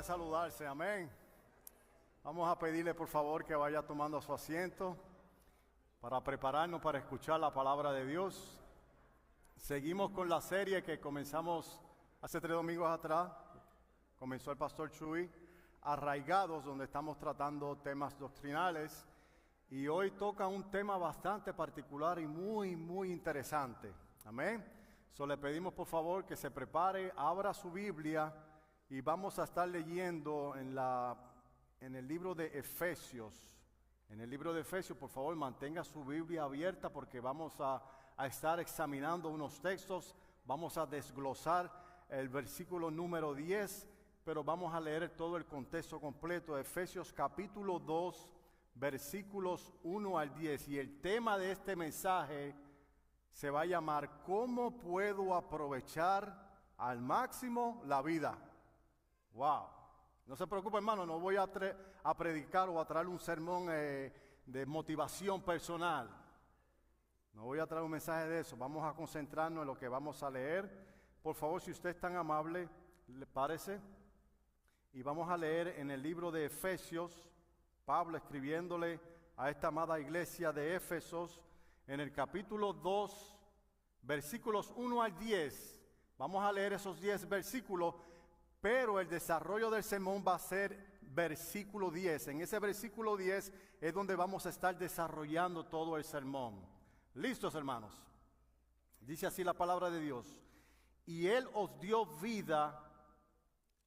de saludarse, amén. Vamos a pedirle por favor que vaya tomando su asiento para prepararnos para escuchar la palabra de Dios. Seguimos con la serie que comenzamos hace 3 domingos atrás. Comenzó el pastor Chuy, Arraigados, donde estamos tratando temas doctrinales. Y hoy toca un tema bastante particular y muy interesante. Amén. Le pedimos por favor que se prepare, abra su Biblia y vamos a estar leyendo en el libro de Efesios. En el libro de Efesios, por favor, mantenga su Biblia abierta porque vamos a estar examinando unos textos. Vamos a desglosar el versículo número 10, pero vamos a leer todo el contexto completo. Efesios capítulo 2, versículos 1 al 10. Y el tema de este mensaje se va a llamar ¿Cómo puedo aprovechar al máximo la vida? Wow. No se preocupe, hermano, no voy a predicar o a traer un sermón de motivación personal. No voy a traer un mensaje de eso. Vamos a concentrarnos en lo que vamos a leer. Por favor, si usted es tan amable, ¿le parece? Y vamos a leer en el libro de Efesios, Pablo escribiéndole a esta amada iglesia de Éfesos, en el capítulo 2, versículos 1 al 10. Vamos a leer esos 10 versículos, pero el desarrollo del sermón va a ser versículo 10. En ese versículo 10 es donde vamos a estar desarrollando todo el sermón. ¿Listos, hermanos? Dice así la palabra de Dios. Y Él os dio vida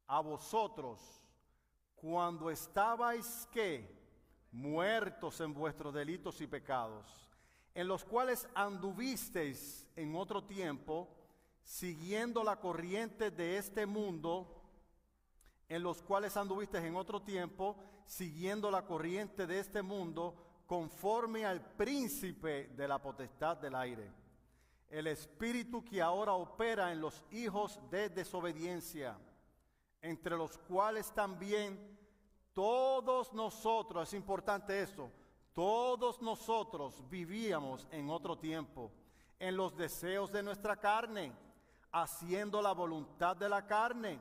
a vosotros cuando estabais, ¿qué? Muertos en vuestros delitos y pecados, en los cuales anduvisteis en otro tiempo, siguiendo la corriente de este mundo, en los cuales anduvisteis en otro tiempo, siguiendo la corriente de este mundo, conforme al príncipe de la potestad del aire, el espíritu que ahora opera en los hijos de desobediencia, entre los cuales también todos nosotros, es importante esto, todos nosotros vivíamos en otro tiempo, en los deseos de nuestra carne, haciendo la voluntad de la carne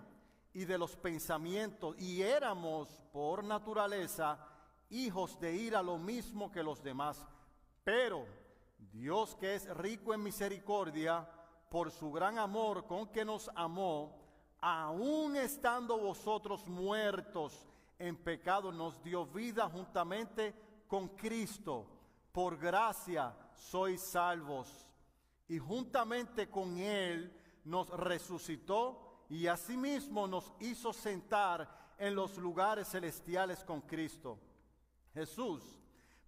y de los pensamientos, y éramos por naturaleza hijos de ira, lo mismo que los demás. Pero Dios, que es rico en misericordia, por su gran amor con que nos amó, aun estando vosotros muertos en pecado, nos dio vida juntamente con Cristo. Por gracia sois salvos, y juntamente con Él nos resucitó y asimismo nos hizo sentar en los lugares celestiales con Cristo Jesús,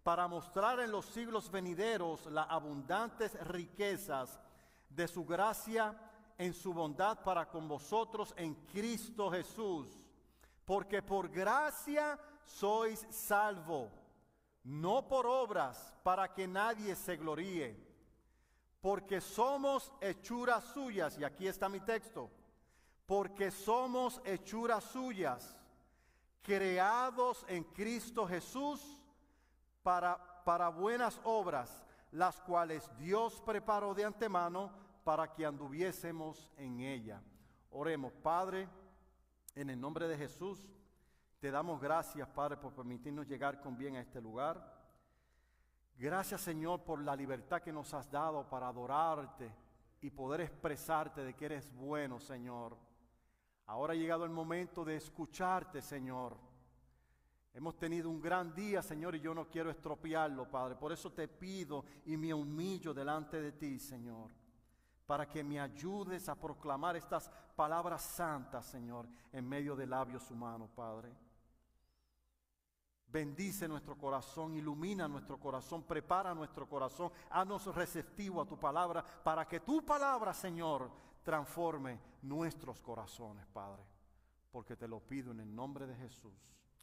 para mostrar en los siglos venideros las abundantes riquezas de su gracia en su bondad para con vosotros en Cristo Jesús. Porque por gracia sois salvos, no por obras, para que nadie se gloríe. Porque somos hechuras suyas, y aquí está mi texto, porque somos hechuras suyas, creados en Cristo Jesús para buenas obras, las cuales Dios preparó de antemano para que anduviésemos en ella. Oremos. Padre, en el nombre de Jesús, te damos gracias, Padre, por permitirnos llegar con bien a este lugar. Gracias, Señor, por la libertad que nos has dado para adorarte y poder expresarte de que eres bueno, Señor. Ahora ha llegado el momento de escucharte, Señor. Hemos tenido un gran día, Señor, y yo no quiero estropearlo, Padre. Por eso te pido y me humillo delante de ti, Señor, para que me ayudes a proclamar estas palabras santas, Señor, en medio de labios humanos, Padre. Bendice nuestro corazón, ilumina nuestro corazón, prepara nuestro corazón, haznos receptivo a tu palabra, para que tu palabra, Señor, transforme nuestros corazones, Padre. Porque te lo pido en el nombre de Jesús.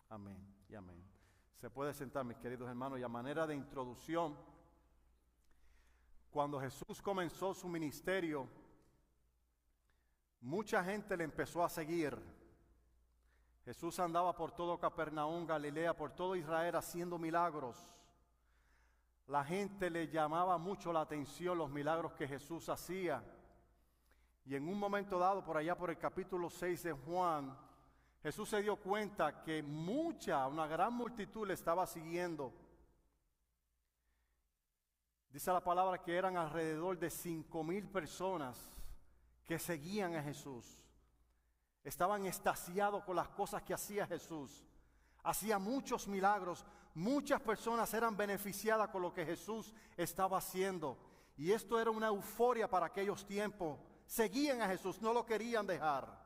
Amén y amén. Se puede sentar, mis queridos hermanos, y a manera de introducción, cuando Jesús comenzó su ministerio, mucha gente le empezó a seguir. Jesús andaba por todo Capernaum, Galilea, por todo Israel haciendo milagros. La gente le llamaba mucho la atención los milagros que Jesús hacía. Y en un momento dado, por allá por el capítulo 6 de Juan, Jesús se dio cuenta que una gran multitud le estaba siguiendo. Dice la palabra que eran alrededor de 5,000 personas que seguían a Jesús. Estaban extasiados con las cosas que hacía Jesús. Hacía muchos milagros. Muchas personas eran beneficiadas con lo que Jesús estaba haciendo. Y esto era una euforia para aquellos tiempos. Seguían a Jesús, no lo querían dejar.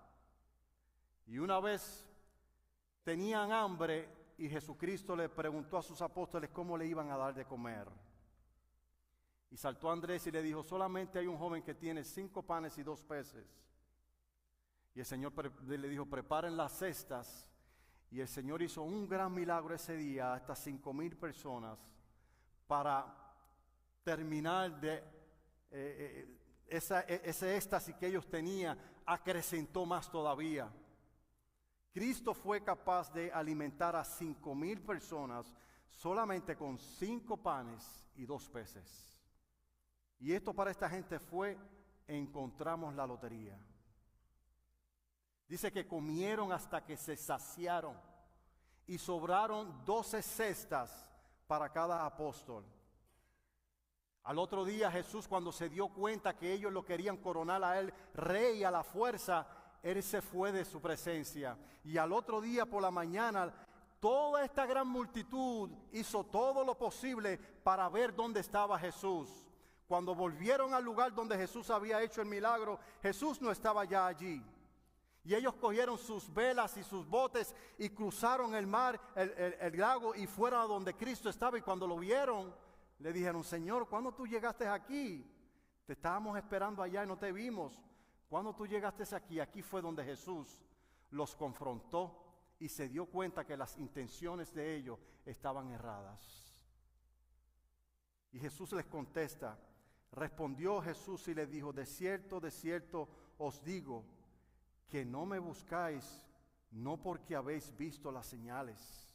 Y una vez tenían hambre y Jesucristo le preguntó a sus apóstoles cómo le iban a dar de comer. Y saltó Andrés y le dijo, solamente hay un joven que tiene 5 panes y 2 peces. Y el Señor le dijo, preparen las cestas. Y el Señor hizo un gran milagro ese día a estas 5,000 personas para terminar de ese éxtasis que ellos tenían, acrecentó más todavía. Cristo fue capaz de alimentar a 5,000 personas solamente con 5 panes y 2 peces. Y esto para esta gente fue, encontramos la lotería. Dice que comieron hasta que se saciaron y sobraron 12 cestas para cada apóstol. Al otro día Jesús, cuando se dio cuenta que ellos lo querían coronar a él rey a la fuerza, él se fue de su presencia. Y al otro día por la mañana, toda esta gran multitud hizo todo lo posible para ver dónde estaba Jesús. Cuando volvieron al lugar donde Jesús había hecho el milagro, Jesús no estaba ya allí. Y ellos cogieron sus velas y sus botes y cruzaron el mar, el lago, y fueron a donde Cristo estaba. Y cuando lo vieron, le dijeron, Señor, ¿cuándo tú llegaste aquí? Te estábamos esperando allá y no te vimos. ¿Cuándo tú llegaste aquí? Aquí fue donde Jesús los confrontó y se dio cuenta que las intenciones de ellos estaban erradas. Y Jesús les contesta. Respondió Jesús y les dijo, de cierto os digo, que no me buscáis, no porque habéis visto las señales,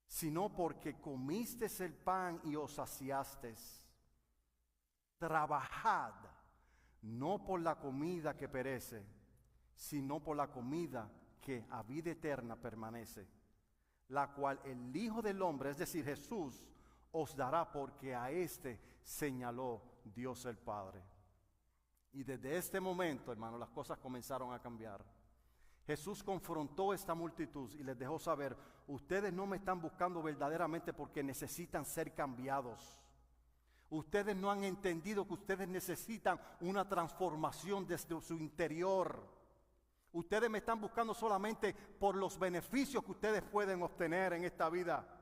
sino porque comisteis el pan y os saciasteis. Trabajad, no por la comida que perece, sino por la comida que a vida eterna permanece, la cual el Hijo del Hombre, es decir, Jesús, os dará, porque a este señaló Dios el Padre. Y desde este momento, hermano, las cosas comenzaron a cambiar. Jesús confrontó a esta multitud y les dejó saber, ustedes no me están buscando verdaderamente porque necesitan ser cambiados. Ustedes no han entendido que ustedes necesitan una transformación desde su interior. Ustedes me están buscando solamente por los beneficios que ustedes pueden obtener en esta vida.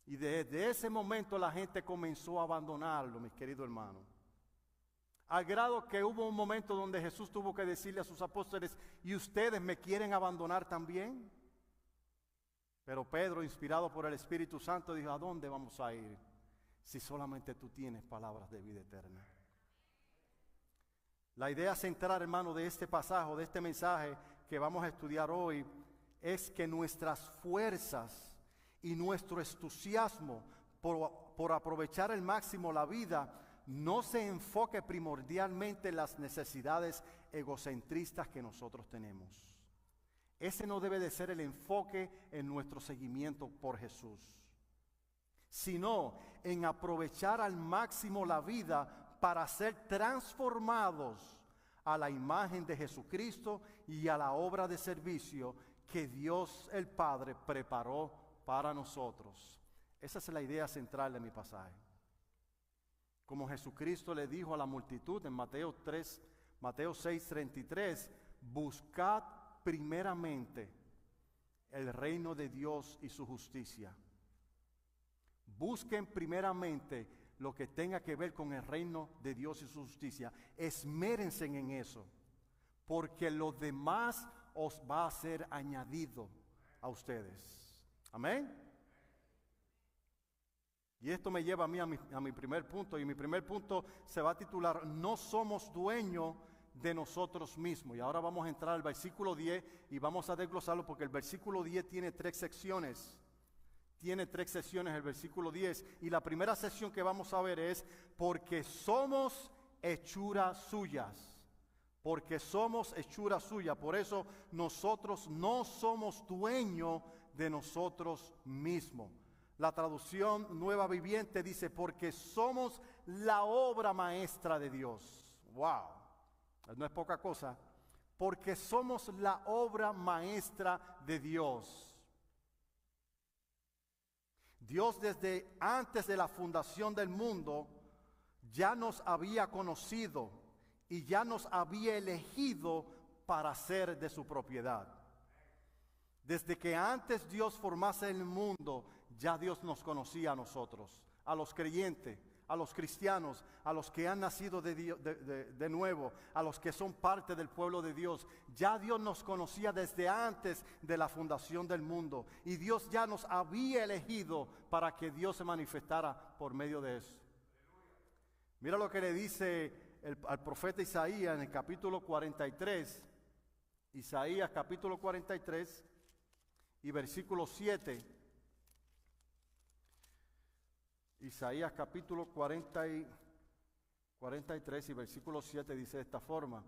Y desde ese momento la gente comenzó a abandonarlo, mis queridos hermanos. Al grado que hubo un momento donde Jesús tuvo que decirle a sus apóstoles, ¿y ustedes me quieren abandonar también? Pero Pedro, inspirado por el Espíritu Santo, dijo, ¿a dónde vamos a ir si solamente tú tienes palabras de vida eterna? La idea central, hermano, de este pasaje, de este mensaje que vamos a estudiar hoy, es que nuestras fuerzas y nuestro entusiasmo por aprovechar al máximo la vida no se enfoque primordialmente en las necesidades egocentristas que nosotros tenemos. Ese no debe de ser el enfoque en nuestro seguimiento por Jesús, sino en aprovechar al máximo la vida para ser transformados a la imagen de Jesucristo y a la obra de servicio que Dios el Padre preparó para nosotros. Esa es la idea central de mi pasaje. Como Jesucristo le dijo a la multitud en Mateo 6:33, buscad primeramente el reino de Dios y su justicia. Busquen primeramente lo que tenga que ver con el reino de Dios y su justicia. Esmérense en eso, porque lo demás os va a ser añadido a ustedes. Amén. Y esto me lleva a mí a mi primer punto, y mi primer punto se va a titular, no somos dueños de nosotros mismos. Y ahora vamos a entrar al versículo 10 y vamos a desglosarlo porque el versículo 10 tiene 3 secciones. Tiene 3 secciones el versículo 10. Y la primera sección que vamos a ver es, porque somos hechuras suyas, porque somos hechura suya. Por eso nosotros no somos dueños de nosotros mismos. La traducción Nueva Viviente dice, porque somos la obra maestra de Dios. ¡Wow! No es poca cosa. Porque somos la obra maestra de Dios. Dios desde antes de la fundación del mundo ya nos había conocido y ya nos había elegido para ser de su propiedad. Desde que antes Dios formase el mundo, ya Dios nos conocía a nosotros, a los creyentes, a los cristianos, a los que han nacido de nuevo, a los que son parte del pueblo de Dios. Ya Dios nos conocía desde antes de la fundación del mundo. Y Dios ya nos había elegido para que Dios se manifestara por medio de eso. Mira lo que le dice al profeta Isaías en el capítulo 43. Isaías capítulo 43 y versículo 7. Isaías capítulo 43 y versículo 7 dice de esta forma: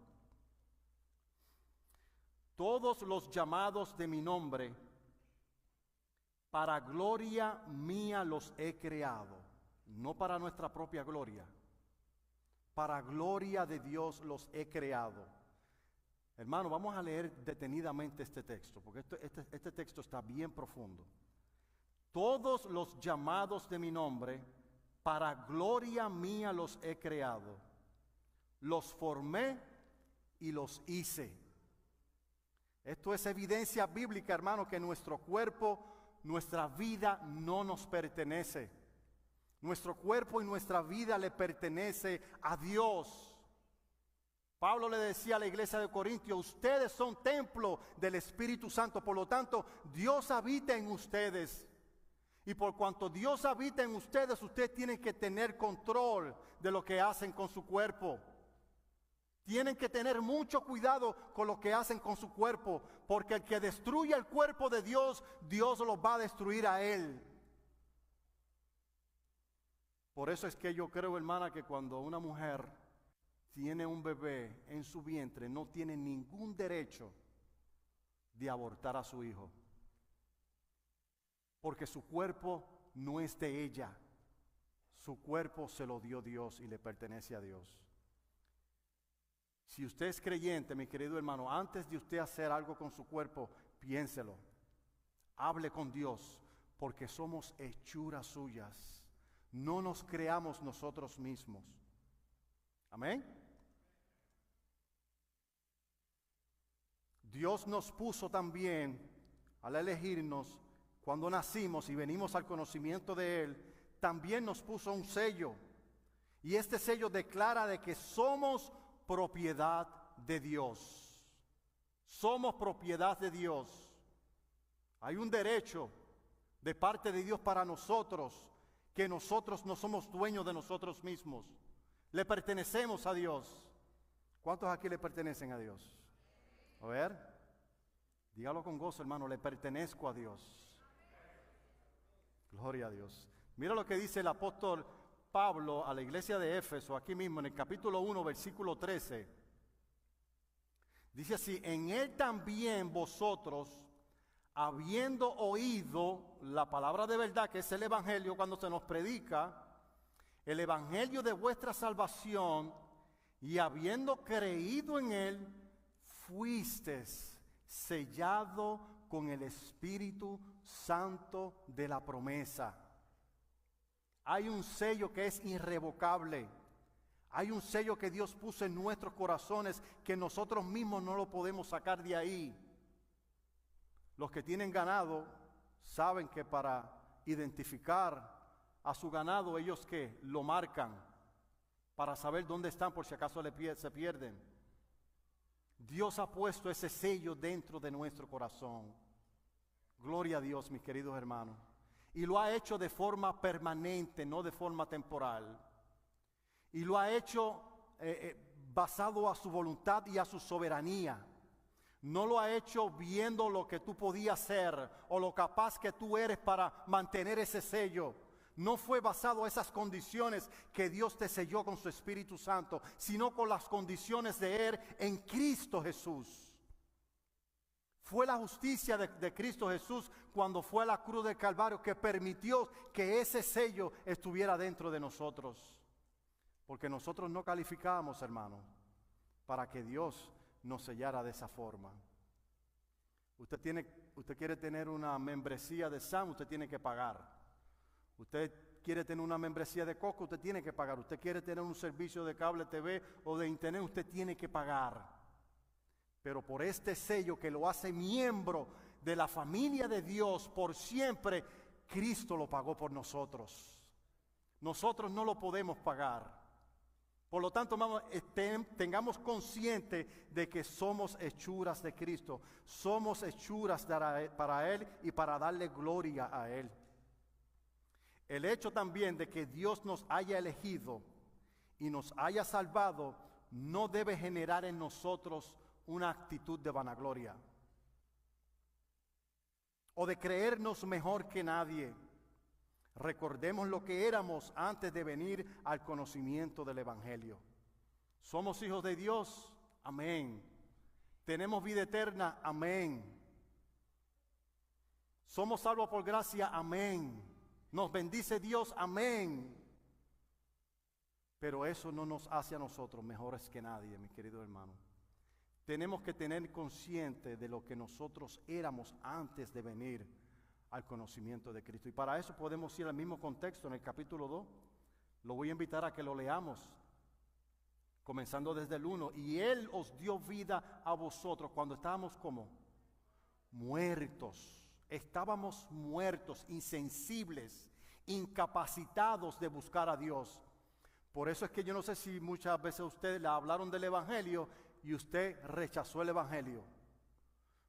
todos los llamados de mi nombre, para gloria mía los he creado, no para nuestra propia gloria, para gloria de Dios los he creado. Hermano, vamos a leer detenidamente este texto, porque este texto está bien profundo. Todos los llamados de mi nombre, para gloria mía los he creado. Los formé y los hice. Esto es evidencia bíblica, hermano, que nuestro cuerpo, nuestra vida no nos pertenece. Nuestro cuerpo y nuestra vida le pertenece a Dios. Pablo le decía a la iglesia de Corintios, ustedes son templo del Espíritu Santo, por lo tanto, Dios habita en ustedes. Y por cuanto Dios habita en ustedes, ustedes tienen que tener control de lo que hacen con su cuerpo. Tienen que tener mucho cuidado con lo que hacen con su cuerpo, porque el que destruye el cuerpo de Dios, Dios los va a destruir a él. Por eso es que yo creo, hermana, que cuando una mujer tiene un bebé en su vientre, no tiene ningún derecho de abortar a su hijo. Porque su cuerpo no es de ella. Su cuerpo se lo dio Dios y le pertenece a Dios. Si usted es creyente, mi querido hermano, antes de usted hacer algo con su cuerpo, piénselo. Hable con Dios, porque somos hechuras suyas. No nos creamos nosotros mismos. Amén. Dios nos puso también, al elegirnos, cuando nacimos y venimos al conocimiento de Él, también nos puso un sello. Y este sello declara de que somos propiedad de Dios. Somos propiedad de Dios. Hay un derecho de parte de Dios para nosotros, que nosotros no somos dueños de nosotros mismos. Le pertenecemos a Dios. ¿Cuántos aquí le pertenecen a Dios? A ver, dígalo con gozo, hermano, le pertenezco a Dios. Gloria a Dios. Mira lo que dice el apóstol Pablo a la iglesia de Éfeso, aquí mismo en el capítulo 1, versículo 13. Dice así: en él también vosotros, habiendo oído la palabra de verdad, que es el evangelio, cuando se nos predica, el evangelio de vuestra salvación, y habiendo creído en él, fuisteis sellado con el Espíritu Santo de la promesa. Hay un sello que es irrevocable. Hay un sello que Dios puso en nuestros corazones que nosotros mismos no lo podemos sacar de ahí. Los que tienen ganado saben que para identificar a su ganado, ellos que lo marcan para saber dónde están por si acaso se pierden. Dios ha puesto ese sello dentro de nuestro corazón. Gloria a Dios, mis queridos hermanos. Y lo ha hecho de forma permanente, no de forma temporal. Y lo ha hecho basado a su voluntad y a su soberanía. No lo ha hecho viendo lo que tú podías ser o lo capaz que tú eres para mantener ese sello. No fue basado en esas condiciones que Dios te selló con su Espíritu Santo, sino con las condiciones de Él en Cristo Jesús. Fue la justicia de Cristo Jesús cuando fue a la cruz del Calvario que permitió que ese sello estuviera dentro de nosotros. Porque nosotros no calificábamos, hermano, para que Dios nos sellara de esa forma. Usted quiere tener una membresía de SAM, usted tiene que pagar. Usted quiere tener una membresía de Coco, usted tiene que pagar. Usted quiere tener un servicio de cable TV o de internet, usted tiene que pagar. Pero por este sello que lo hace miembro de la familia de Dios por siempre, Cristo lo pagó por nosotros. Nosotros no lo podemos pagar. Por lo tanto, tengamos consciente de que somos hechuras de Cristo. Somos hechuras para Él y para darle gloria a Él. El hecho también de que Dios nos haya elegido y nos haya salvado no debe generar en nosotros una actitud de vanagloria o de creernos mejor que nadie. Recordemos lo que éramos antes de venir al conocimiento del Evangelio. Somos hijos de Dios, amén. Tenemos vida eterna, amén. Somos salvos por gracia, amén. Nos bendice Dios, amén. Pero eso no nos hace a nosotros mejores que nadie, mi querido hermano. Tenemos que tener consciente de lo que nosotros éramos antes de venir al conocimiento de Cristo. Y para eso podemos ir al mismo contexto en el capítulo 2. Lo voy a invitar a que lo leamos, comenzando desde el 1. Y Él os dio vida a vosotros cuando estábamos como muertos. Estábamos muertos, insensibles, incapacitados de buscar a Dios. Por eso es que yo no sé si muchas veces a usted le hablaron del Evangelio y usted rechazó el Evangelio.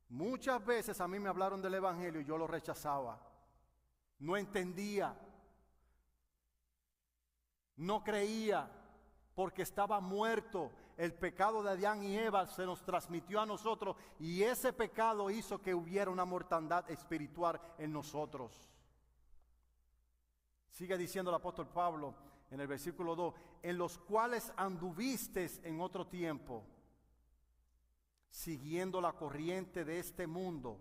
Muchas veces a mí me hablaron del Evangelio y yo lo rechazaba. No entendía. No creía porque estaba muerto. El pecado de Adán y Eva se nos transmitió a nosotros y ese pecado hizo que hubiera una mortandad espiritual en nosotros. Sigue diciendo el apóstol Pablo en el versículo 2, en los cuales anduvisteis en otro tiempo, siguiendo la corriente de este mundo,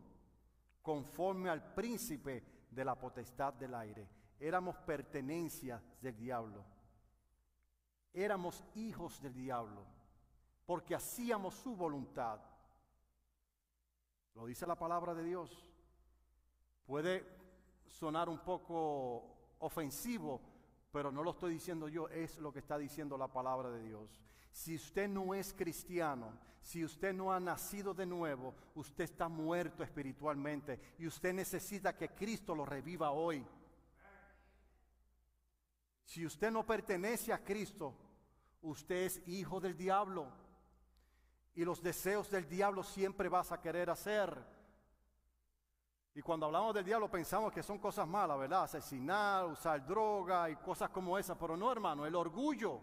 conforme al príncipe de la potestad del aire. Éramos pertenencia del diablo. Éramos hijos del diablo, porque hacíamos su voluntad. Lo dice la palabra de Dios. Puede sonar un poco ofensivo, pero no lo estoy diciendo yo, es lo que está diciendo la palabra de Dios. Si usted no es cristiano, si usted no ha nacido de nuevo, usted está muerto espiritualmente y usted necesita que Cristo lo reviva hoy. Si usted no pertenece a Cristo, usted es hijo del diablo y los deseos del diablo siempre vas a querer hacer. Y cuando hablamos del diablo pensamos que son cosas malas, ¿verdad? Asesinar, usar droga y cosas como esas, pero no, hermano, el orgullo,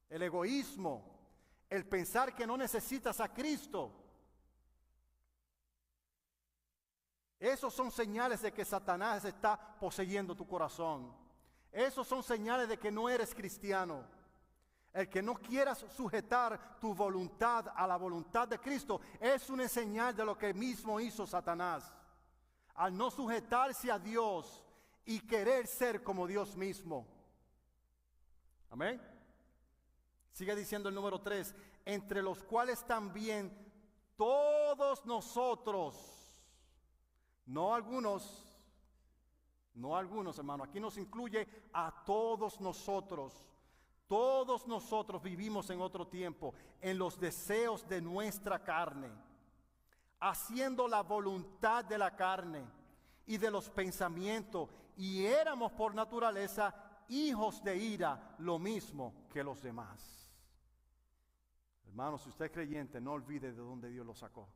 el egoísmo, el pensar que no necesitas a Cristo. Esos son señales de que Satanás está poseyendo tu corazón. Esos son señales de que no eres cristiano. El que no quieras sujetar tu voluntad a la voluntad de Cristo es una señal de lo que mismo hizo Satanás. Al no sujetarse a Dios y querer ser como Dios mismo. Amén. Sigue diciendo el número 3, entre los cuales también todos nosotros, no algunos, hermano, aquí nos incluye a todos nosotros. Todos nosotros vivimos en otro tiempo, en los deseos de nuestra carne, haciendo la voluntad de la carne y de los pensamientos, y éramos por naturaleza hijos de ira, lo mismo que los demás. Hermanos, si usted es creyente, no olvide de dónde Dios lo sacó.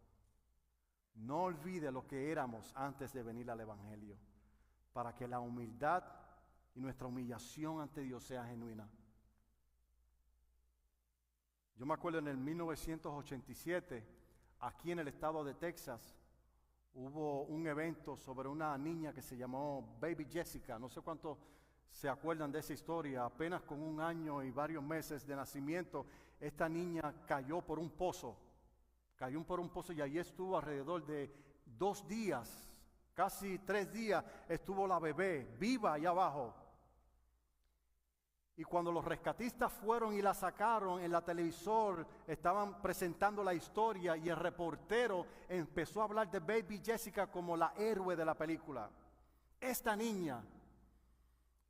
No olvide lo que éramos antes de venir al Evangelio, para que la humildad y nuestra humillación ante Dios sea genuina. Yo me acuerdo en el 1987, aquí en el estado de Texas, hubo un evento sobre una niña que se llamó Baby Jessica. No sé cuántos se acuerdan de esa historia. Apenas con 1 año y varios meses de nacimiento, esta niña cayó por un pozo. Cayó por un pozo y allí estuvo alrededor de 2 días, casi 3 días, estuvo la bebé viva allá abajo. Y cuando los rescatistas fueron y la sacaron, en la televisor estaban presentando la historia y el reportero empezó a hablar de Baby Jessica como la héroe de la película. Esta niña,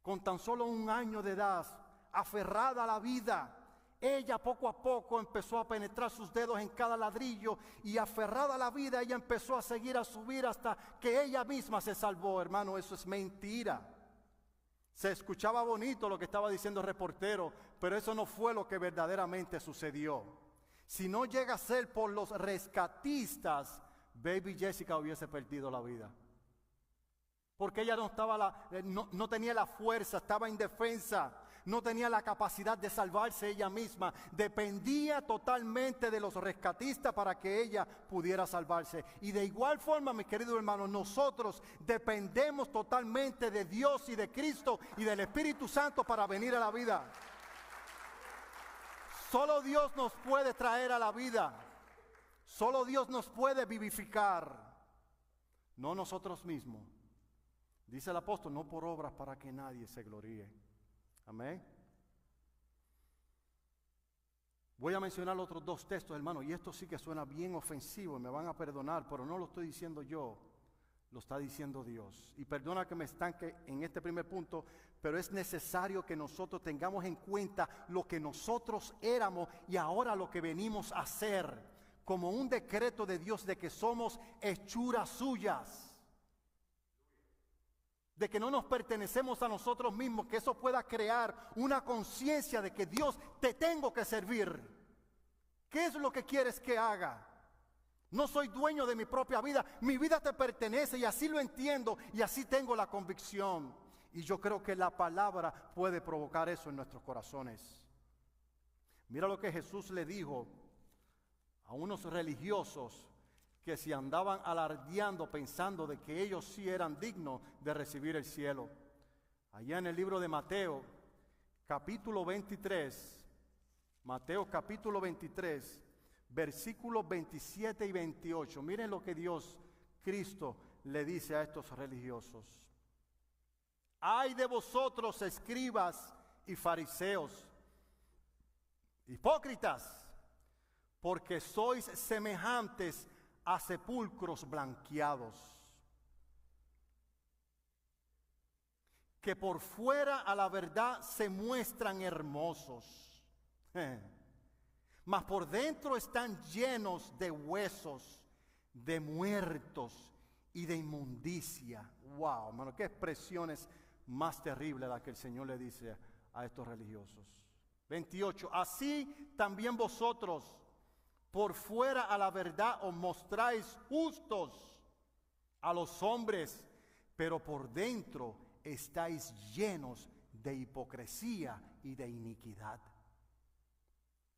con tan solo 1 año de edad, aferrada a la vida, ella poco a poco empezó a penetrar sus dedos en cada ladrillo y aferrada a la vida, ella empezó a seguir, a subir hasta que ella misma se salvó. Hermano, eso es mentira. Se escuchaba bonito lo que estaba diciendo el reportero, pero eso no fue lo que verdaderamente sucedió. Si no llega a ser por los rescatistas, Baby Jessica hubiese perdido la vida. Porque ella no tenía la fuerza, estaba indefensa, no tenía la capacidad de salvarse ella misma. Dependía totalmente de los rescatistas para que ella pudiera salvarse. Y de igual forma, mis queridos hermanos, nosotros dependemos totalmente de Dios y de Cristo y del Espíritu Santo para venir a la vida. Solo Dios nos puede traer a la vida. Solo Dios nos puede vivificar. No nosotros mismos. Dice el apóstol, no por obras para que nadie se gloríe. Amén. Voy a mencionar otros 2 textos, hermano, y esto sí que suena bien ofensivo y me van a perdonar, pero no lo estoy diciendo yo, lo está diciendo Dios. Y perdona que me estanque en este primer punto, pero es necesario que nosotros tengamos en cuenta lo que nosotros éramos y ahora lo que venimos a hacer, como un decreto de Dios de que somos hechuras suyas. De que no nos pertenecemos a nosotros mismos, que eso pueda crear una conciencia de que Dios, te tengo que servir. ¿Qué es lo que quieres que haga? No soy dueño de mi propia vida, mi vida te pertenece y así lo entiendo y así tengo la convicción. Y yo creo que la palabra puede provocar eso en nuestros corazones. Mira lo que Jesús le dijo a unos religiosos que se andaban alardeando pensando de que ellos sí eran dignos de recibir el cielo. Allá en el libro de Mateo, capítulo 23, Mateo capítulo 23, versículos 27 y 28. Miren lo que Dios, Cristo, le dice a estos religiosos. Ay de vosotros, escribas y fariseos, hipócritas, porque sois semejantes a sepulcros blanqueados, que por fuera a la verdad se muestran hermosos, mas por dentro están llenos de huesos, de muertos y de inmundicia. Wow, hermano, qué expresiones más terribles las que el Señor le dice a estos religiosos. 28, así también vosotros, por fuera a la verdad os mostráis justos a los hombres, pero por dentro estáis llenos de hipocresía y de iniquidad.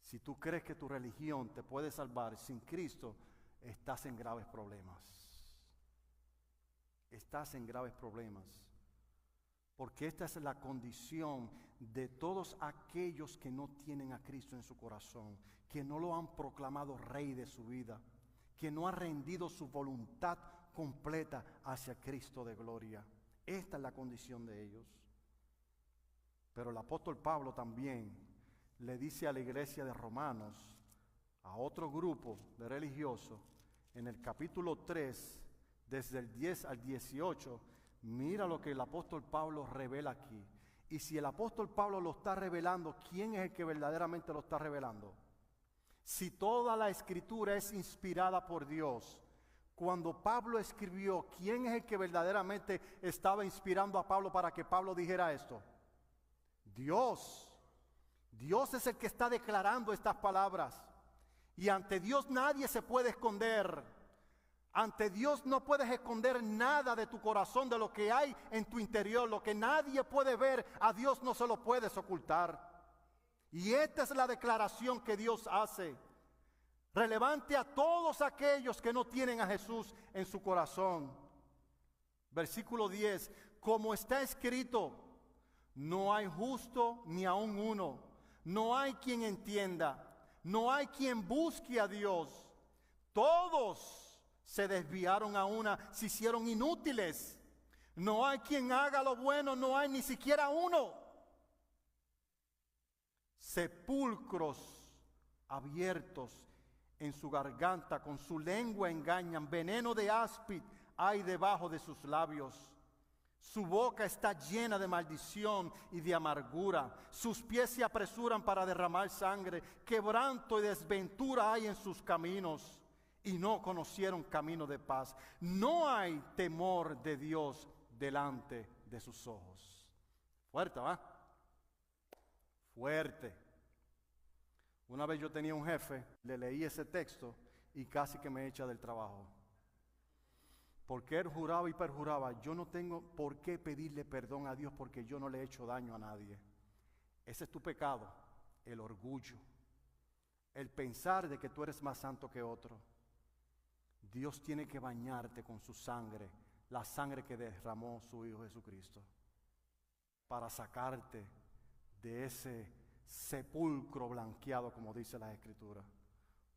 Si tú crees que tu religión te puede salvar sin Cristo, estás en graves problemas. Estás en graves problemas. Porque esta es la condición de todos aquellos que no tienen a Cristo en su corazón, que no lo han proclamado Rey de su vida, que no han rendido su voluntad completa hacia Cristo de gloria. Esta es la condición de ellos. Pero el apóstol Pablo también le dice a la iglesia de Romanos, a otro grupo de religiosos, en el capítulo 3, desde el 10 al 18, mira lo que el apóstol Pablo revela aquí. Y si el apóstol Pablo lo está revelando, ¿quién es el que verdaderamente lo está revelando? Si toda la escritura es inspirada por Dios, cuando Pablo escribió, ¿quién es el que verdaderamente estaba inspirando a Pablo para que Pablo dijera esto? Dios. Dios es el que está declarando estas palabras. Y ante Dios nadie se puede esconder. Ante Dios no puedes esconder nada de tu corazón, de lo que hay en tu interior. Lo que nadie puede ver, a Dios no se lo puedes ocultar. Y esta es la declaración que Dios hace, relevante a todos aquellos que no tienen a Jesús en su corazón. Versículo 10, como está escrito, No hay justo ni aun uno. No hay quien entienda. No hay quien busque a Dios. Todos se desviaron a una, se hicieron inútiles. No hay quien haga lo bueno, no hay ni siquiera uno. Sepulcros abiertos en su garganta, con su lengua engañan. Veneno de áspid hay debajo de sus labios. Su boca está llena de maldición y de amargura. Sus pies se apresuran para derramar sangre. Quebranto y desventura hay en sus caminos. Y no conocieron camino de paz. No hay temor de Dios delante de sus ojos. Fuerte, ¿va? Fuerte. Una vez yo tenía un jefe, le leí ese texto y casi que me echa del trabajo. Porque él juraba y perjuraba, yo no tengo por qué pedirle perdón a Dios porque yo no le he hecho daño a nadie. Ese es tu pecado, el orgullo, el pensar de que tú eres más santo que otro. Dios tiene que bañarte con su sangre, la sangre que derramó su Hijo Jesucristo, para sacarte de ese sepulcro blanqueado, como dice la Escritura.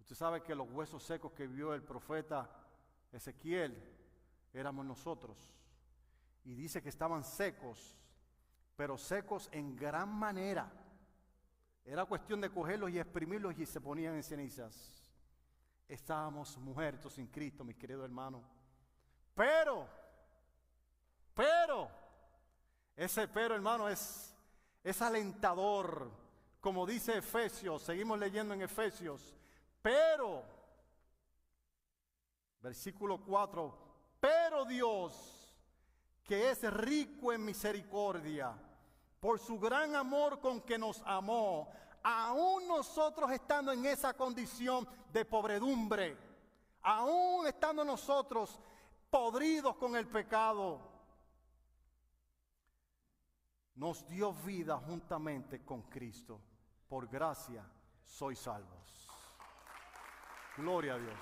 Usted sabe que los huesos secos que vio el profeta Ezequiel éramos nosotros. Y dice que estaban secos, pero secos en gran manera. Era cuestión de cogerlos y exprimirlos y se ponían en cenizas. Estábamos muertos sin Cristo, mis queridos hermanos. Pero, ese pero, hermano, es alentador. Como dice Efesios, seguimos leyendo en Efesios. Pero, versículo 4, pero Dios, que es rico en misericordia, por su gran amor con que nos amó, aún nosotros estando en esa condición de pobredumbre, aún estando nosotros podridos con el pecado, nos dio vida juntamente con Cristo. Por gracia sois salvos. Gloria a Dios.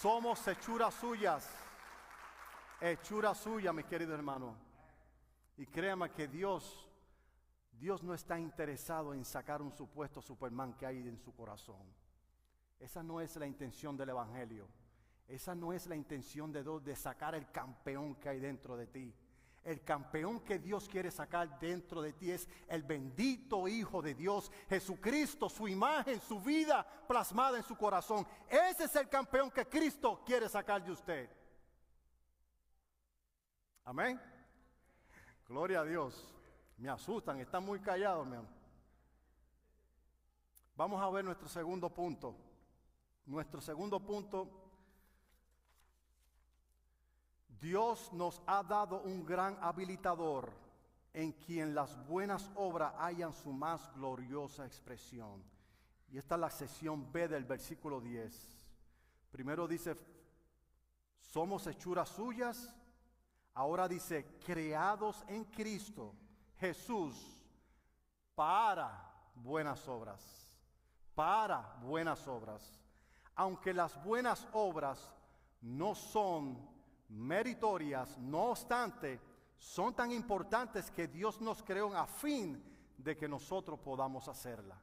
Somos hechuras suyas, mis queridos hermanos. Y créanme que Dios no está interesado en sacar un supuesto Superman que hay en su corazón. Esa no es la intención del Evangelio. Esa no es la intención de Dios, de sacar el campeón que hay dentro de ti. El campeón que Dios quiere sacar dentro de ti es el bendito Hijo de Dios, Jesucristo, su imagen, su vida plasmada en su corazón. Ese es el campeón que Cristo quiere sacar de usted. Amén. Gloria a Dios. Me asustan, están muy callados, mi amor. Vamos a ver nuestro segundo punto. Nuestro segundo punto. Dios nos ha dado un gran habilitador en quien las buenas obras hayan su más gloriosa expresión. Y esta es la sección B del versículo 10. Primero dice, somos hechuras suyas. Ahora dice, creados en Cristo Jesús para buenas obras. Para buenas obras. Aunque las buenas obras no son meritorias, no obstante, son tan importantes que Dios nos creó a fin de que nosotros podamos hacerla.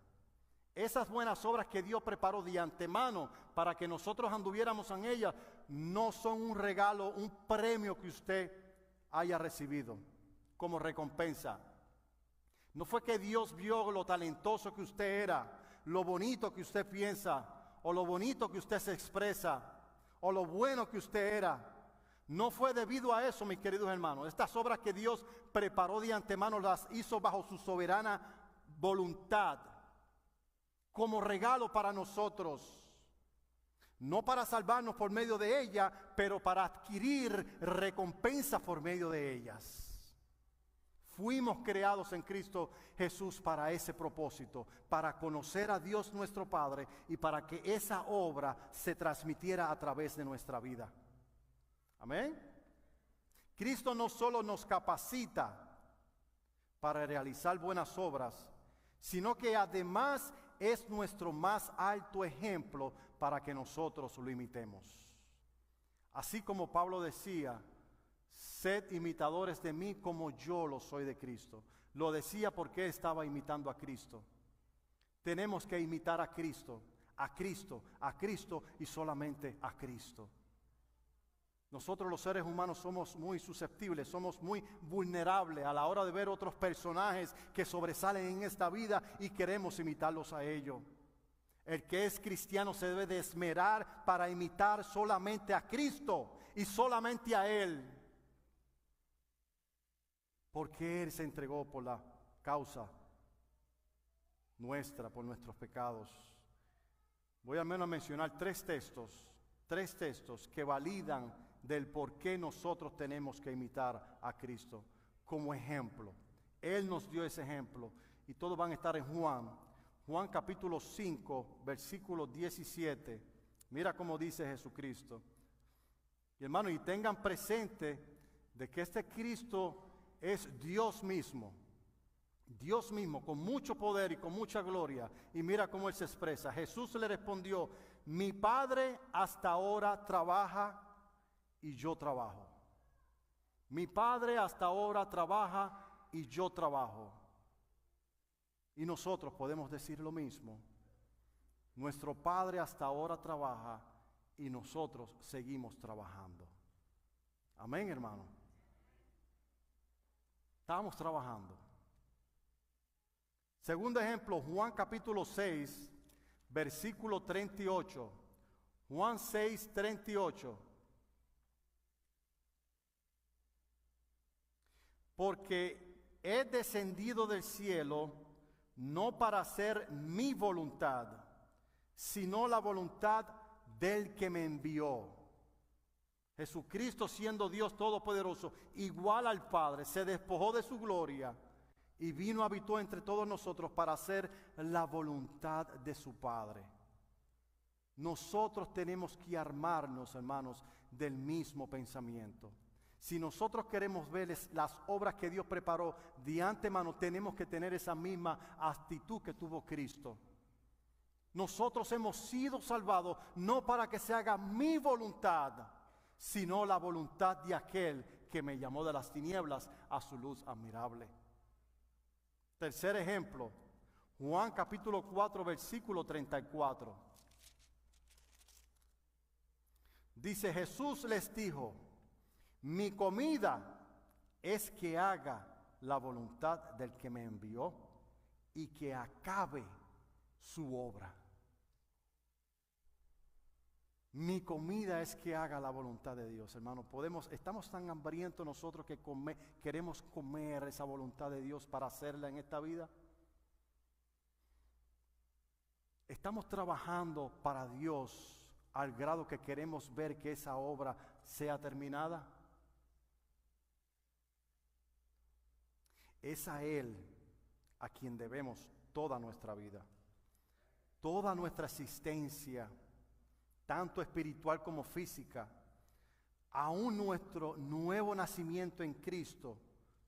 Esas buenas obras que Dios preparó de antemano para que nosotros anduviéramos en ellas, no son un regalo, un premio que usted haya recibido como recompensa. No fue que Dios vio lo talentoso que usted era, lo bonito que usted piensa, o lo bonito que usted se expresa, o lo bueno que usted era. No fue debido a eso, mis queridos hermanos. Estas obras que Dios preparó de antemano las hizo bajo su soberana voluntad, como regalo para nosotros. No para salvarnos por medio de ella, pero para adquirir recompensas por medio de ellas. Fuimos creados en Cristo Jesús para ese propósito, para conocer a Dios nuestro Padre y para que esa obra se transmitiera a través de nuestra vida. Amén. Cristo no solo nos capacita para realizar buenas obras, sino que además es nuestro más alto ejemplo para que nosotros lo imitemos. Así como Pablo decía, sed imitadores de mí como yo lo soy de Cristo. Lo decía porque estaba imitando a Cristo. Tenemos que imitar a Cristo, a Cristo, a Cristo y solamente a Cristo. Nosotros los seres humanos somos muy susceptibles, somos muy vulnerables a la hora de ver otros personajes que sobresalen en esta vida y queremos imitarlos a ellos. El que es cristiano se debe de esmerar para imitar solamente a Cristo y solamente a Él. Porque Él se entregó por la causa nuestra, por nuestros pecados. Voy al menos a mencionar tres textos que validan del por qué nosotros tenemos que imitar a Cristo como ejemplo. Él nos dio ese ejemplo y todos van a estar en Juan capítulo 5, versículo 17. Mira cómo dice Jesucristo. Y hermano, y tengan presente de que este Cristo es Dios mismo con mucho poder y con mucha gloria. Y mira cómo Él se expresa. Jesús le respondió: mi Padre hasta ahora trabaja y yo trabajo. Mi Padre hasta ahora trabaja y yo trabajo. Y nosotros podemos decir lo mismo. Nuestro Padre hasta ahora trabaja y nosotros seguimos trabajando. Amén, hermano. Estamos trabajando. Segundo ejemplo, Juan capítulo 6, versículo 38. Juan 6, 38. Porque he descendido del cielo no para hacer mi voluntad, sino la voluntad del que me envió. Jesucristo, siendo Dios Todopoderoso, igual al Padre, se despojó de su gloria y vino, habitó entre todos nosotros para hacer la voluntad de su Padre. Nosotros tenemos que armarnos, hermanos, del mismo pensamiento. Si nosotros queremos ver las obras que Dios preparó de antemano, tenemos que tener esa misma actitud que tuvo Cristo. Nosotros hemos sido salvados no para que se haga mi voluntad, sino la voluntad de aquel que me llamó de las tinieblas a su luz admirable. Tercer ejemplo, Juan capítulo 4, versículo 34. Dice: Jesús les dijo: mi comida es que haga la voluntad del que me envió y que acabe su obra. Mi comida es que haga la voluntad de Dios, hermano. Estamos tan hambrientos nosotros que queremos comer esa voluntad de Dios para hacerla en esta vida. Estamos trabajando para Dios al grado que queremos ver que esa obra sea terminada. Es a Él a quien debemos toda nuestra vida, toda nuestra existencia, tanto espiritual como física, aún nuestro nuevo nacimiento en Cristo,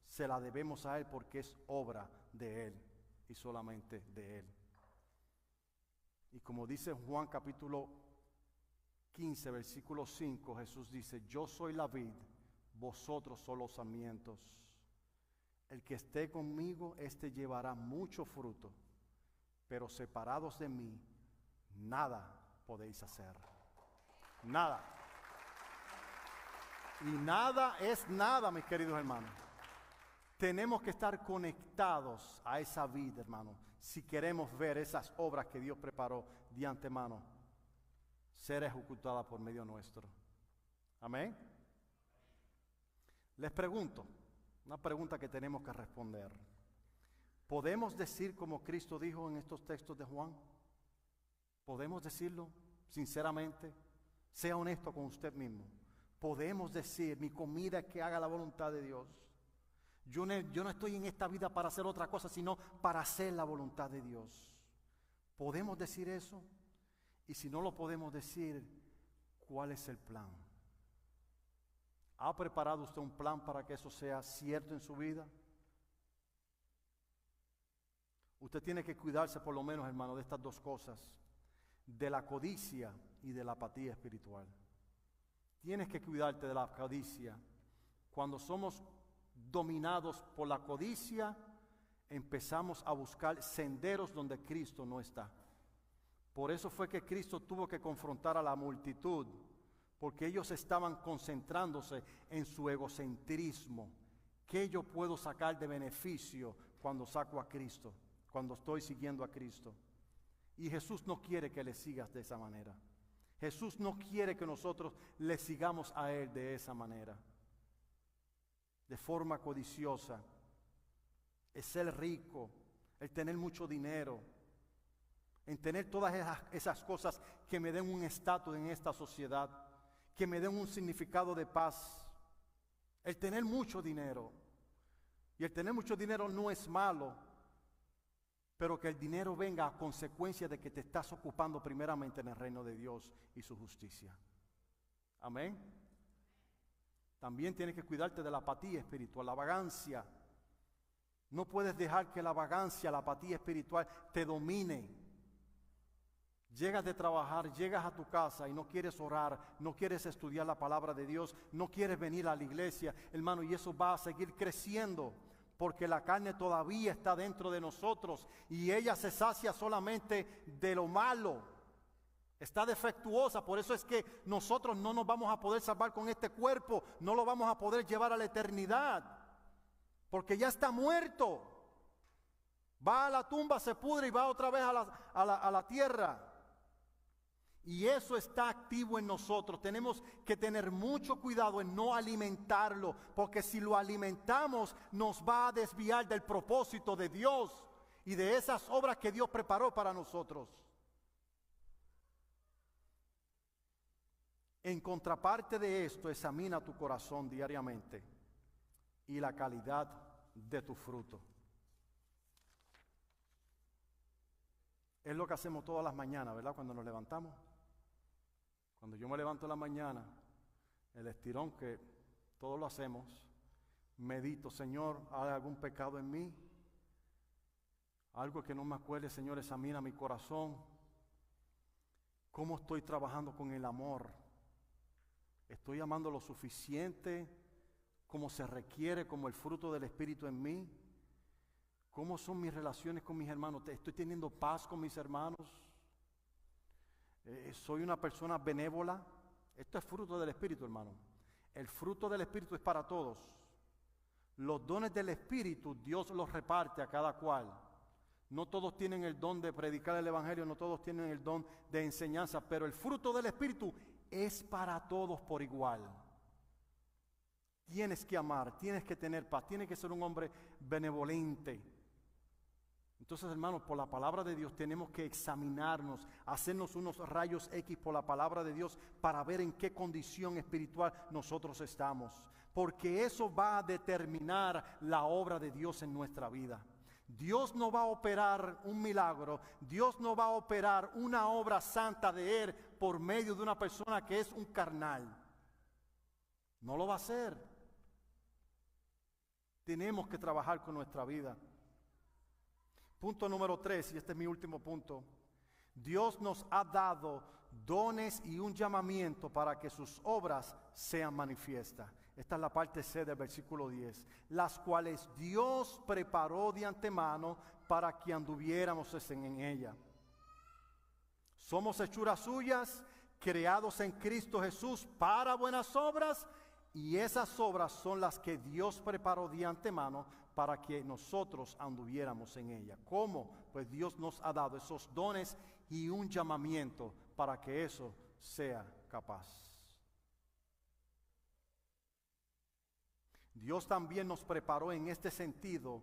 se la debemos a Él porque es obra de Él y solamente de Él. Y como dice Juan capítulo 15, versículo 5, Jesús dice: yo soy la vid, vosotros sois los sarmientos. El que esté conmigo, éste llevará mucho fruto, pero separados de mí, nada podéis hacer. Nada. Y nada es nada, mis queridos hermanos. Tenemos que estar conectados a esa vida, hermano, si queremos ver esas obras que Dios preparó de antemano ser ejecutadas por medio nuestro. Amén. Les pregunto, una pregunta que tenemos que responder. ¿Podemos decir como Cristo dijo en estos textos de Juan? ¿Podemos decirlo sinceramente? Sea honesto con usted mismo. ¿Podemos decir: mi comida es que haga la voluntad de Dios? Yo no estoy en esta vida para hacer otra cosa, sino para hacer la voluntad de Dios. ¿Podemos decir eso? Y si no lo podemos decir, ¿cuál es el plan? ¿Ha preparado usted un plan para que eso sea cierto en su vida? Usted tiene que cuidarse por lo menos, hermano, de estas dos cosas: de la codicia y de la apatía espiritual. Tienes que cuidarte de la codicia. Cuando somos dominados por la codicia, empezamos a buscar senderos donde Cristo no está. Por eso fue que Cristo tuvo que confrontar a la multitud, porque ellos estaban concentrándose en su egocentrismo. ¿Qué yo puedo sacar de beneficio cuando saco a Cristo, cuando estoy siguiendo a Cristo? Y Jesús no quiere que le sigas de esa manera. Jesús no quiere que nosotros le sigamos a Él de esa manera, de forma codiciosa. Es ser rico, el tener mucho dinero, en tener todas esas cosas que me den un estatus en esta sociedad, que me den un significado de paz. El tener mucho dinero. Y el tener mucho dinero no es malo, pero que el dinero venga a consecuencia de que te estás ocupando primeramente en el reino de Dios y su justicia. Amén. También tienes que cuidarte de la apatía espiritual, la vagancia. No puedes dejar que la vagancia, la apatía espiritual te domine. Llegas de trabajar, llegas a tu casa y no quieres orar, no quieres estudiar la palabra de Dios, no quieres venir a la iglesia, hermano, y eso va a seguir creciendo, porque la carne todavía está dentro de nosotros y ella se sacia solamente de lo malo. Está defectuosa, por eso es que nosotros no nos vamos a poder salvar con este cuerpo, no lo vamos a poder llevar a la eternidad, porque ya está muerto. Va a la tumba, se pudre y va otra vez a la tierra. Y eso está activo en nosotros. Tenemos que tener mucho cuidado en no alimentarlo, porque si lo alimentamos nos va a desviar del propósito de Dios y de esas obras que Dios preparó para nosotros. En contraparte de esto, examina tu corazón diariamente y la calidad de tu fruto. Es lo que hacemos todas las mañanas, ¿verdad? Cuando nos levantamos. Cuando yo me levanto en la mañana, el estirón que todos lo hacemos, medito, Señor, ¿hay algún pecado en mí? Algo que no me acuerde, Señor, examina mi corazón. ¿Cómo estoy trabajando con el amor? ¿Estoy amando lo suficiente como se requiere, como el fruto del Espíritu en mí? ¿Cómo son mis relaciones con mis hermanos? ¿Estoy teniendo paz con mis hermanos? ¿Soy una persona benévola? Esto es fruto del Espíritu, hermano. El fruto del Espíritu es para todos. Los dones del Espíritu, Dios los reparte a cada cual. No todos tienen el don de predicar el Evangelio, no todos tienen el don de enseñanza, pero el fruto del Espíritu es para todos por igual. Tienes que amar, tienes que tener paz, tienes que ser un hombre benevolente. Entonces, hermanos, por la palabra de Dios tenemos que examinarnos, hacernos unos rayos X por la palabra de Dios para ver en qué condición espiritual nosotros estamos. Porque eso va a determinar la obra de Dios en nuestra vida. Dios no va a operar un milagro, Dios no va a operar una obra santa de Él por medio de una persona que es un carnal. No lo va a hacer. Tenemos que trabajar con nuestra vida. Punto número 3, y este es mi último punto. Dios nos ha dado dones y un llamamiento para que sus obras sean manifiestas. Esta es la parte C del versículo 10. Las cuales Dios preparó de antemano para que anduviéramos en ella. Somos hechuras suyas, creados en Cristo Jesús para buenas obras, y esas obras son las que Dios preparó de antemano para que nosotros anduviéramos en ella. ¿Cómo? Pues Dios nos ha dado esos dones y un llamamiento para que eso sea capaz. Dios también nos preparó en este sentido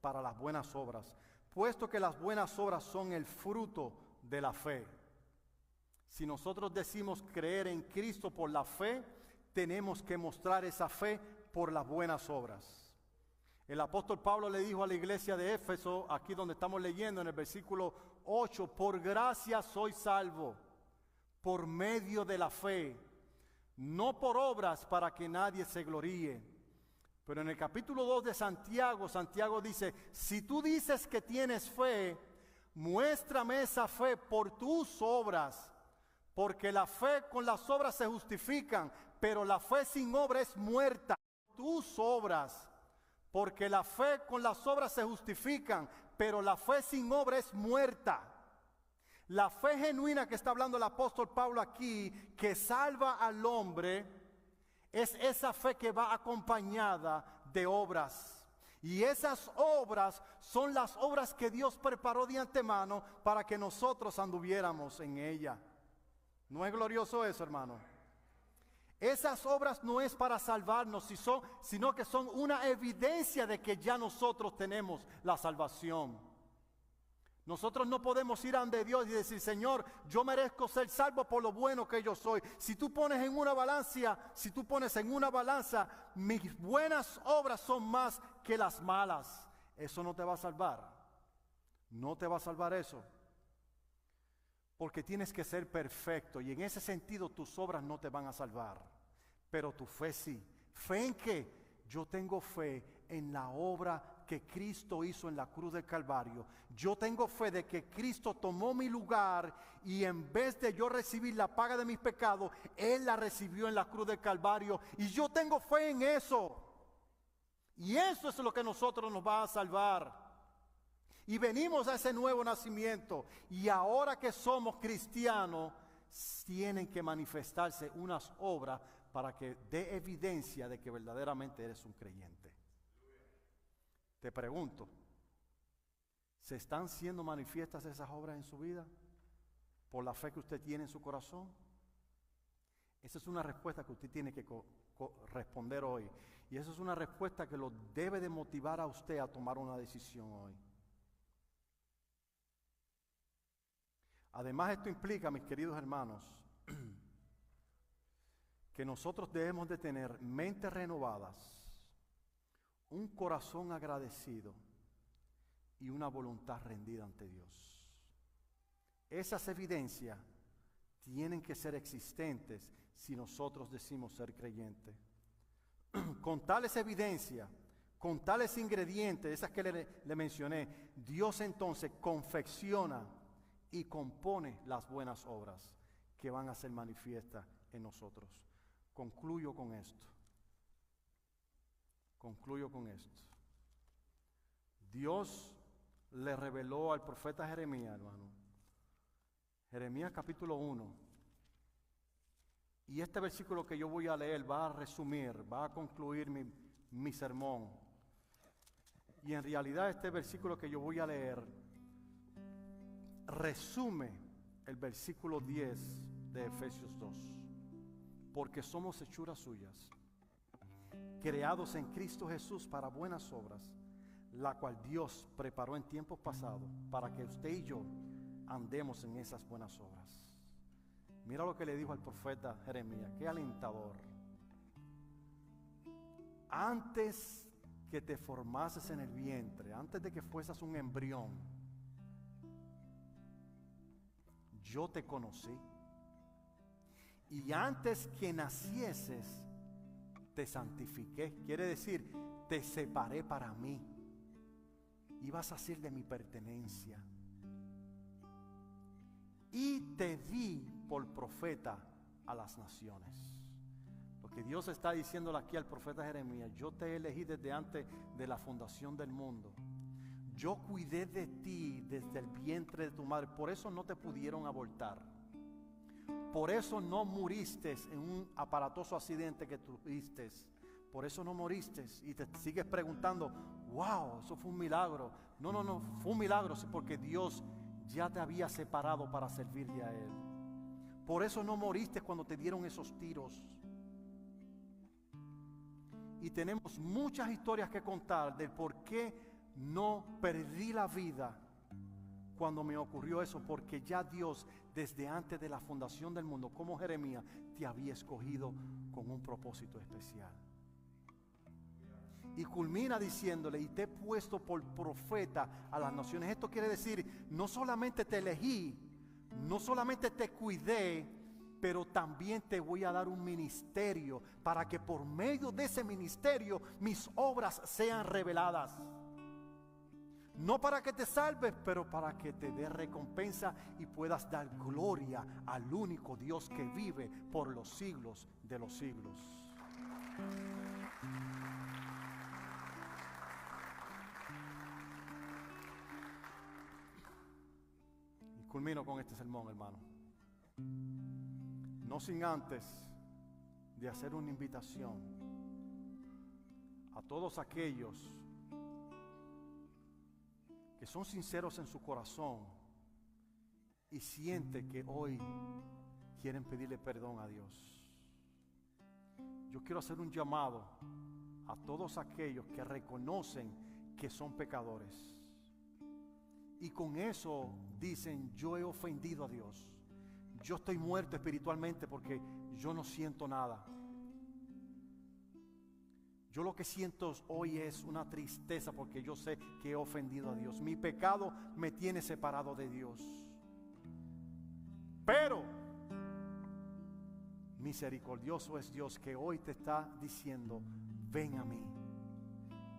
para las buenas obras, puesto que las buenas obras son el fruto de la fe. Si nosotros decimos creer en Cristo por la fe, tenemos que mostrar esa fe por las buenas obras. El apóstol Pablo le dijo a la iglesia de Éfeso, aquí donde estamos leyendo en el versículo 8, por gracia soy salvo, por medio de la fe, no por obras para que nadie se gloríe. Pero en el capítulo 2 de Santiago, Santiago dice, si tú dices que tienes fe, muéstrame esa fe por tus obras, porque la fe con las obras se justifican, pero la fe sin obra es muerta. tus obras, porque la fe con las obras se justifican, pero la fe sin obra es muerta. La fe genuina que está hablando el apóstol Pablo aquí, que salva al hombre, es esa fe que va acompañada de obras. Y esas obras son las obras que Dios preparó de antemano para que nosotros anduviéramos en ella. ¿No es glorioso eso, hermano? Esas obras no es para salvarnos, sino que son una evidencia de que ya nosotros tenemos la salvación. Nosotros no podemos ir ante Dios y decir, Señor, yo merezco ser salvo por lo bueno que yo soy. Si tú pones en una balanza, mis buenas obras son más que las malas. Eso no te va a salvar. No te va a salvar eso. Porque tienes que ser perfecto y en ese sentido tus obras no te van a salvar. Pero tu fe sí. ¿Fe en qué? Yo tengo fe en la obra que Cristo hizo en la cruz del Calvario. Yo tengo fe de que Cristo tomó mi lugar y en vez de yo recibir la paga de mis pecados, Él la recibió en la cruz del Calvario. Y yo tengo fe en eso. Y eso es lo que nosotros nos va a salvar. Y venimos a ese nuevo nacimiento. Y ahora que somos cristianos, tienen que manifestarse unas obras para que dé evidencia de que verdaderamente eres un creyente. Te pregunto, ¿se están siendo manifiestas esas obras en su vida por la fe que usted tiene en su corazón? Esa es una respuesta que usted tiene que responder hoy. Y esa es una respuesta que lo debe de motivar a usted a tomar una decisión hoy. Además, esto implica, mis queridos hermanos, que nosotros debemos de tener mentes renovadas, un corazón agradecido y una voluntad rendida ante Dios. Esas evidencias tienen que ser existentes si nosotros decimos ser creyentes. Con tales evidencias, con tales ingredientes, esas que le mencioné, Dios entonces confecciona y compone las buenas obras que van a ser manifiestas en nosotros. Concluyo con esto. Dios le reveló al profeta Jeremías, hermano. Jeremías capítulo 1. Y este versículo que yo voy a leer va a resumir, va a concluir mi sermón. Y en realidad este versículo que yo voy a leer resume el versículo 10 de Efesios 2. Porque somos hechuras suyas, creados en Cristo Jesús para buenas obras, la cual Dios preparó en tiempos pasados para que usted y yo andemos en esas buenas obras. Mira lo que le dijo al profeta Jeremías, qué alentador. Antes que te formases en el vientre, antes de que fueses un embrión, yo te conocí. Y antes que nacieses, te santifiqué. Quiere decir, te separé para mí. Ibas a ser de mi pertenencia. Y te di por profeta a las naciones. Lo que Dios está diciéndole aquí al profeta Jeremías: yo te elegí desde antes de la fundación del mundo. Yo cuidé de ti desde el vientre de tu madre. Por eso no te pudieron abortar. Por eso no muriste en un aparatoso accidente que tuviste. Por eso no moriste. Y te sigues preguntando, wow, eso fue un milagro. No, fue un milagro, sí, porque Dios ya te había separado para servirle a Él. Por eso no moriste cuando te dieron esos tiros. Y tenemos muchas historias que contar del por qué no perdí la vida cuando me ocurrió eso, porque ya Dios desde antes de la fundación del mundo, como Jeremías, te había escogido con un propósito especial. Y culmina diciéndole: y te he puesto por profeta a las naciones. Esto quiere decir, no solamente te elegí, no solamente te cuidé, pero también te voy a dar un ministerio para que por medio de ese ministerio mis obras sean reveladas. No para que te salves, pero para que te dé recompensa y puedas dar gloria al único Dios que vive por los siglos de los siglos. culmino con este sermón, hermano. No sin antes de hacer una invitación a todos aquellos que son sinceros en su corazón y sienten que hoy quieren pedirle perdón a Dios. Yo quiero hacer un llamado a todos aquellos que reconocen que son pecadores y con eso dicen: yo he ofendido a Dios, yo estoy muerto espiritualmente porque yo no siento nada. Yo lo que siento hoy es una tristeza porque yo sé que he ofendido a Dios. Mi pecado me tiene separado de Dios. Pero misericordioso es Dios que hoy te está diciendo: ven a mí.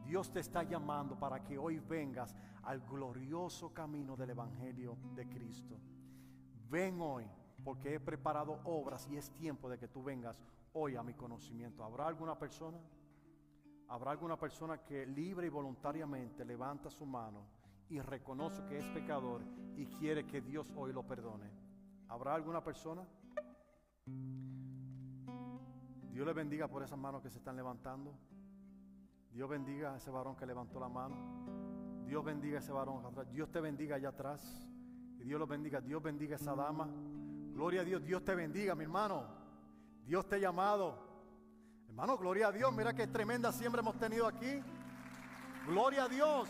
Dios te está llamando para que hoy vengas al glorioso camino del Evangelio de Cristo. Ven hoy, porque he preparado obras y es tiempo de que tú vengas hoy a mi conocimiento. ¿Habrá alguna persona? ¿Habrá alguna persona que libre y voluntariamente levanta su mano y reconoce que es pecador y quiere que Dios hoy lo perdone? ¿Habrá alguna persona? Dios le bendiga por esas manos que se están levantando. Dios bendiga a ese varón que levantó la mano. Dios bendiga a ese varón atrás. Dios te bendiga allá atrás. Que Dios los bendiga. Dios bendiga a esa dama. Gloria a Dios. Dios te bendiga, mi hermano. Dios te ha llamado. Hermano, gloria a Dios. Mira qué tremenda siembra hemos tenido aquí. Gloria a Dios.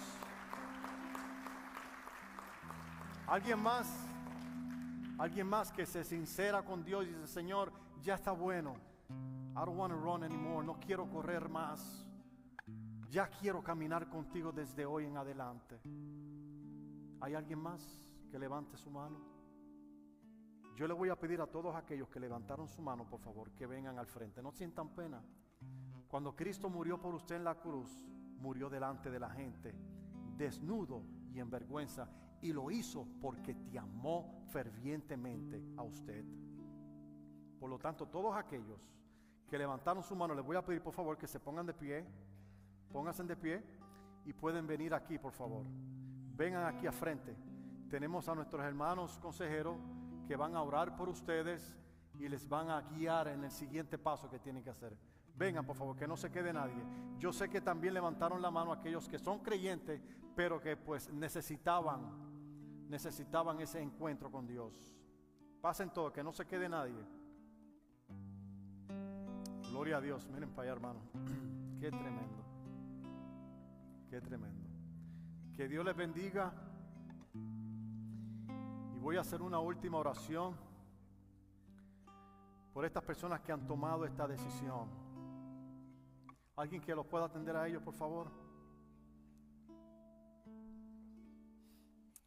¿Alguien más? Alguien más que se sincera con Dios y dice: Señor, ya está bueno. I don't want to run anymore. No quiero correr más. Ya quiero caminar contigo desde hoy en adelante. ¿Hay alguien más que levante su mano? Yo le voy a pedir a todos aquellos que levantaron su mano, por favor, que vengan al frente. No sientan pena. Cuando Cristo murió por usted en la cruz, murió delante de la gente, desnudo y en vergüenza, y lo hizo porque te amó fervientemente a usted. Por lo tanto, todos aquellos que levantaron su mano, les voy a pedir por favor que se pongan de pie. Pónganse de pie y pueden venir aquí, por favor. Vengan aquí a frente. Tenemos a nuestros hermanos consejeros que van a orar por ustedes y les van a guiar en el siguiente paso que tienen que hacer. Vengan, por favor, que no se quede nadie. Yo sé que también levantaron la mano aquellos que son creyentes, pero que pues necesitaban ese encuentro con Dios. Pasen todos, que no se quede nadie. Gloria a Dios. Miren para allá, hermano. Qué tremendo. Qué tremendo. Que Dios les bendiga. Y voy a hacer una última oración por estas personas que han tomado esta decisión. ¿Alguien que los pueda atender a ellos, por favor?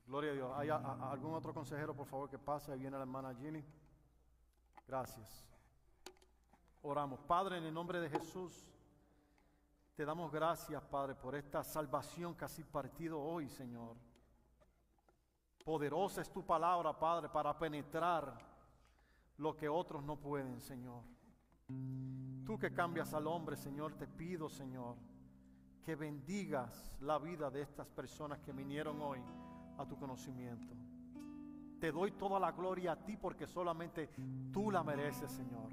Gloria a Dios. ¿Hay algún otro consejero, por favor, que pase? Ahí viene la hermana Ginny. Gracias. Oramos. Padre, en el nombre de Jesús, te damos gracias, Padre, por esta salvación que has impartido hoy, Señor. Poderosa es tu palabra, Padre, para penetrar lo que otros no pueden, Señor. Tú que cambias al hombre, Señor, te pido, Señor, que bendigas la vida de estas personas que vinieron hoy a tu conocimiento. Te doy toda la gloria a ti porque solamente tú la mereces, Señor.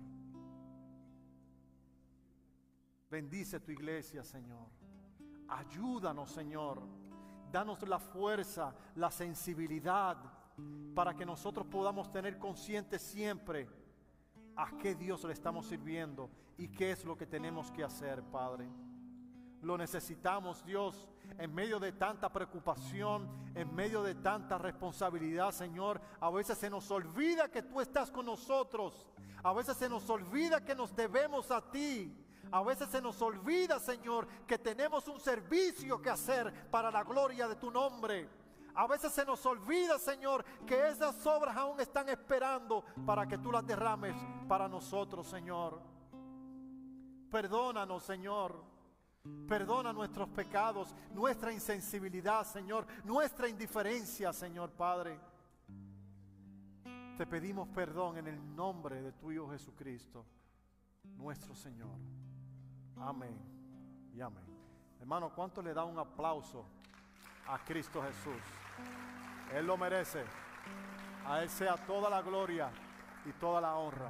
Bendice tu iglesia, Señor. Ayúdanos, Señor. Danos la fuerza, la sensibilidad para que nosotros podamos tener consciente siempre a qué Dios le estamos sirviendo y qué es lo que tenemos que hacer, Padre. Lo necesitamos, Dios, en medio de tanta preocupación, en medio de tanta responsabilidad, Señor. A veces se nos olvida que tú estás con nosotros. A veces se nos olvida que nos debemos a ti. A veces se nos olvida, Señor, que tenemos un servicio que hacer para la gloria de tu nombre. A veces se nos olvida, Señor, que esas obras aún están esperando para que tú las derrames para nosotros, Señor. Perdónanos, Señor. Perdona nuestros pecados, nuestra insensibilidad, Señor, nuestra indiferencia, Señor Padre. Te pedimos perdón en el nombre de tu Hijo Jesucristo, nuestro Señor. Amén y amén. Hermano, ¿cuánto le da un aplauso a Cristo Jesús? Él lo merece. A Él sea toda la gloria y toda la honra.